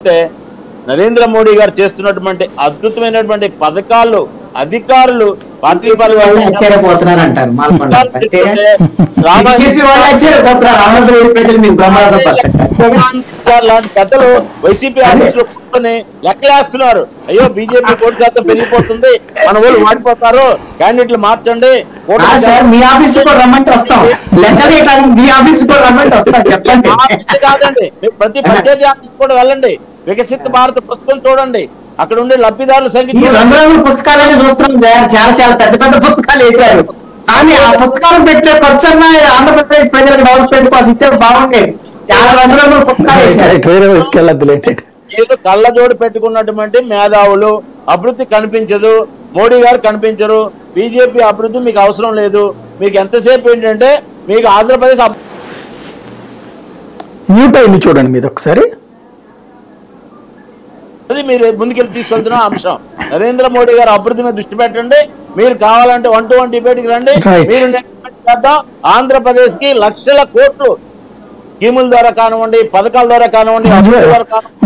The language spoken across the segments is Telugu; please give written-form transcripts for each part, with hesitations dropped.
చూస్తే నరేంద్ర మోడీ గారు చేస్తున్నటువంటి అద్భుతమైనటువంటి పథకాలు అధికారులు పార్టీ లాంటి పెద్దలు వైసీపీ ఆఫీసులో కూర్చొని లెక్కలేస్తున్నారు. అయ్యో బీజేపీ ఓటు శాతం పెరిగిపోతుంది, మన వాళ్ళు వాడిపోతారు, క్యాండిడేట్లు మార్చండి. కాదండి, ప్రతి పంచాయతీ ఆఫీస్ కూడా వెళ్ళండి, వికసిత భారత్ పుస్తకం చూడండి, అక్కడ ఉండే లబ్ధిదారుల సంఖ్య రంగురంగుల పుస్తకాలన్నీ చూస్తున్నాం. చాలా చాలా పెద్ద పెద్ద పుస్తకాలు వేశారు, కానీ ఆ పుస్తకాలు పెట్టే ఖర్చు ఆంధ్రప్రదేశ్ ప్రజలకు డెవలప్మెంట్ కోసం ఇస్తే బాగుండేది. చాలా రంగురంగుల పుస్తకాలు వేశారు. ఏదో కళ్ళజోడు పెట్టుకున్నటువంటి మేధావులు అభివృద్ధి కనిపించదు, మోడీ గారు కనిపించరు, బీజేపీ అభివృద్ధి మీకు అవసరం లేదు. మీకు ఎంతసేపు ఏంటంటే మీకు ఆంధ్రప్రదేశ్ మ్యూట్ అయింది చూడండి మీరు ఒకసారి. అది మీరు ముందుకెళ్ళి తీసుకెళ్తున్న అంశం. నరేంద్ర మోడీ గారు అభివృద్ధి మీద దృష్టి పెట్టండి. మీరు కావాలంటే 1-to-1 డిబేట్కి రండి. మీరు చేద్దాం. ఆంధ్రప్రదేశ్ కి లక్షల కోట్లు స్కీముల ద్వారా కానివ్వండి, పథకాల ద్వారా కానివ్వండి,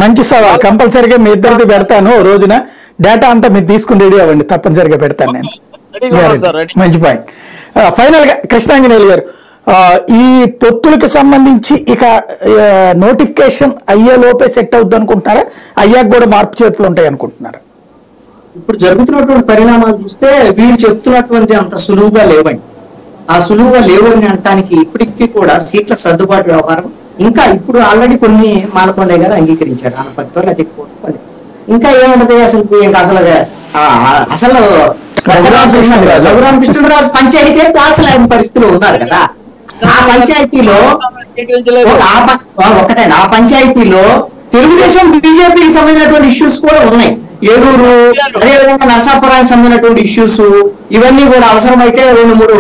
మంచి సవాల్. కంపల్సరీగా మీ ఇద్దరిది పెడతాను రోజున. డేటా అంతా మీరు తీసుకుని రెడీ అవ్వండి, తప్పనిసరిగా పెడతాను నేను. మంచి పాయింట్. ఫైనల్ గా కృష్ణాంజనేయులు గారు, ఈ పొత్తులకు సంబంధించి ఇక నోటిఫికేషన్ అయ్యే లోపే సెట్ అవుద్ది అనుకుంటున్నారా, అయ్యాక కూడా మార్పు చేర్పులు ఉంటాయి అనుకుంటున్నారా? ఇప్పుడు జరుగుతున్నటువంటి పరిణామాలు చూస్తే వీళ్ళు చెప్తున్నటువంటి అంత సులువుగా లేవండి. ఆ సులువుగా లేవు అని అనటానికి ఇప్పటికీ కూడా సీట్ల సర్దుబాటు వ్యవహారం ఇంకా ఇప్పుడు ఆల్రెడీ కొన్ని మాలకొండ గారు అంగీకరించారు. ఆనపర్తితో లేకపోతే ఇంకా ఏముంటది అసలు రఘురామ కృష్ణరాజు పంచాయతీ తాల్చలేని పరిస్థితిలో ఉన్నారు కదా. ఆ పంచాయతీలో ఒకటేనా, ఆ పంచాయతీలో తెలుగుదేశం బీజేపీకి సంబంధించినటువంటి ఇష్యూస్ కూడా ఉన్నాయి. ఏలూరు, అదేవిధంగా నరసాపురానికి సంబంధించినటువంటి ఇష్యూస్, ఇవన్నీ కూడా అవసరమైతే 2-3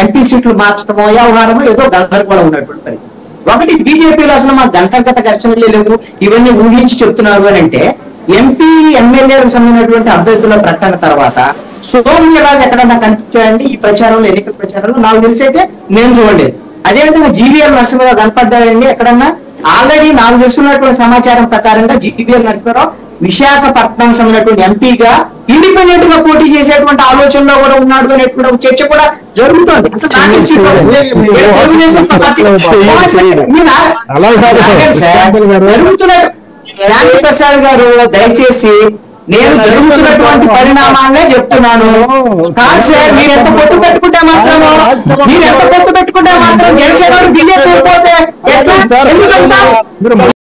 ఎంపీ సీట్లు మార్చడమో వ్యవహారమో ఏదో గందరగోళం ఉన్నటువంటి పరిస్థితి. ఒకటి బీజేపీలో అసలు మా గంటగత ఘర్షణలు లేవు, ఇవన్నీ ఊహించి చెప్తున్నారు అని అంటే ఎంపీ ఎమ్మెల్యేలకు సంబంధించినటువంటి అభ్యర్థుల ప్రకటన తర్వాత సోమ్యరాజు ఎక్కడన్నా కనిపించాడండి ఈ ప్రచారంలో, ఎన్నికల ప్రచారంలో? నాకు తెలిసి అయితే నేను చూడలేదు. అదేవిధంగా జీవీఎల్ నరసింహరావు కనపడ్డాడండి ఎక్కడన్నా? ఆల్రెడీ నాకు తెలుసుకున్నటువంటి సమాచారం ప్రకారంగా జీవీఎల్ నరసింహరావు విశాఖపట్నం సంబంధించినటువంటి ఎంపీగా ఇండిపెండెంట్ గా పోటీ చేసేటువంటి ఆలోచనలో కూడా ఉన్నాడు అనేటువంటి ఒక చర్చ కూడా జరుగుతోంది. శాంతి ప్రసాద్ గారు దయచేసి నేను జరుగుతున్నటువంటి పరిణామాలనే చెప్తున్నాను. కాదు సార్, మీరు ఎంత పొత్తు పెట్టుకుంటే మాత్రం జనసేన బీజేపీ పోతే